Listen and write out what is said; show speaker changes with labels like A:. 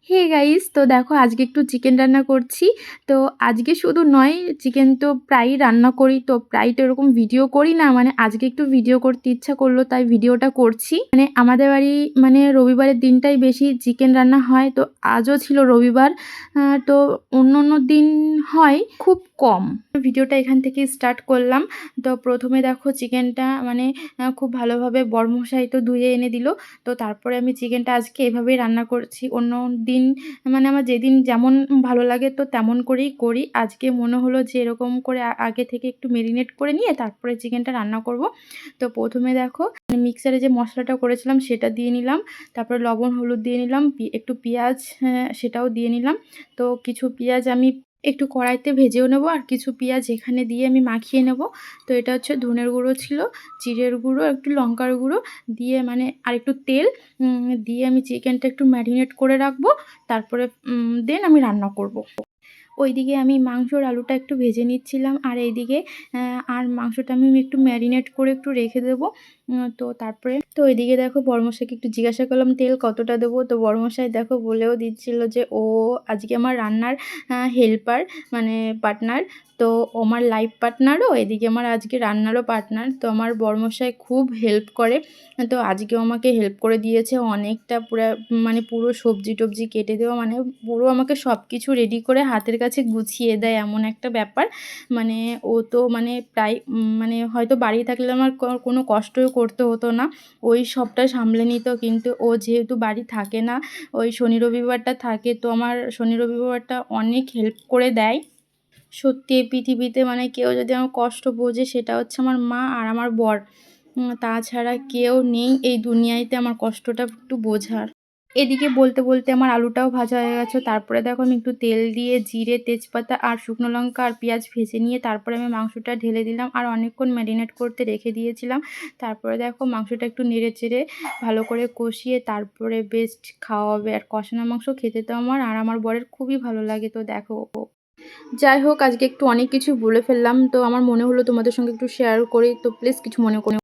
A: Hey guys, তো দেখো আজকে একটু চিকেন রান্না করছি। তো আজকে শুধু নয়, চিকেন তো প্রায়ই রান্না করি, তো প্রায় তো এরকম ভিডিও করি না, মানে আজকে একটু ভিডিও করতে ইচ্ছা করলো তাই ভিডিওটা করছি। মানে আমাদের বাড়ি মানে রবিবারের দিনটাই বেশি চিকেন রান্না হয়, তো আজও ছিল রবিবার। তো অন্য অন্য দিন হয় খুব কম। ভিডিওটা এখান থেকে স্টার্ট করলাম। তো প্রথমে দেখো চিকেনটা মানে খুব ভালোভাবে বড়মশাই তো ধুয়ে এনে দিল। তো তারপরে আমি চিকেনটা আজকে এভাবেই রান্না করছি। অন্য দিন মানে আমার যেদিন যেমন ভালো লাগে তো তেমন করেই করি। আজকে মনে হলো যে এরকম করে আগে থেকে একটু মেরিনেট করে নিয়ে তারপরে চিকেনটা রান্না করব। তো প্রথমে দেখো মিক্সারে যে মশলাটা করেছিলাম সেটা দিয়ে নিলাম। তারপরে লবণ হলুদ দিয়ে নিলাম, একটু পেঁয়াজ সেটাও দিয়ে নিলাম। তো কিছু পেঁয়াজ আমি একটু কড়াইতে ভেজেও নেব, আর কিছু পেঁয়াজ এখানে দিয়ে আমি মাখিয়ে নেব। তো এটা হচ্ছে ধনের গুঁড়ো ছিল, জিরের গুঁড়ো, একটু লঙ্কার গুঁড়ো দিয়ে মানে আর একটু তেল দিয়ে আমি চিকেনটা একটু ম্যারিনেট করে রাখবো। তারপরে দেন আমি রান্না করব। ওইদিকে আমি মাংসর আলুটা একটু ভেজে নিচ্ছিলাম, আর এইদিকে আর মাংসটা আমি একটু ম্যারিনেট করে একটু রেখে দেবো। তো তারপরে তো ওইদিকে দেখো বড়মশাইকে একটু জিজ্ঞাসা করলাম তেল কতটা দেবো। তো বড়মশাই দেখো বলেও দিচ্ছিল যে ও আজকে আমার রান্নার হেল্পার, মানে পার্টনার। তো আমার লাইফ পার্টনারও, এদিকে আমার আজকে রান্নারও পার্টনার। তো আমার বড়মশাই খুব হেল্প করে। তো আজকেও আমাকে হেল্প করে দিয়েছে অনেকটা, মানে পুরো সবজি টবজি কেটে দেওয়া, মানে পুরো আমাকে সব কিছু রেডি করে হাতের কাছে গুছিয়ে দেয়, এমন একটা ব্যাপার। মানে ও তো মানে প্রায় মানে হয়তো বাড়ি থাকলে আমার কোনো কষ্টই করতে হতো না, ওই সবটা সামলে নিত। কিন্তু ও যেহেতু বাড়ি থাকে না, ওই শনি রবিবারটা থাকে, তো আমার শনি রবিবারটা অনেক হেল্প করে দেয়। সত্যি এই পৃথিবীতে মানে কেউ যদি আমার কষ্ট বোঝে সেটা হচ্ছে আমার মা আর আমার বর। তাছাড়া কেউ নেই এই দুনিয়াতে আমার কষ্টটা একটু বোঝার। এদিকে বলতে বলতে আমার আলুটাও ভাজা হয়ে গেছে। তারপরে দেখো আমি একটু তেল দিয়ে জিরে, তেজপাতা আর শুকনো লঙ্কা আর পেঁয়াজ ভেজে নিয়ে তারপরে আমি মাংসটা ঢেলে দিলাম, আর অনেকক্ষণ ম্যারিনেট করতে রেখে দিয়েছিলাম। তারপরে দেখো মাংসটা একটু নেড়ে চেড়ে ভালো করে কষিয়ে তারপরে বেস্ট খাওয়া হবে। আর কষানো মাংস খেতে তো আমার আর আমার বরের খুবই ভালো লাগে। তো দেখো, যাই হোক আজকে একটু অনেক কিছু বলে ফেললাম, তো আমার মনে হলো তোমাদের সঙ্গে একটু শেয়ার করি, তো প্লিজ কিছু মনে করো।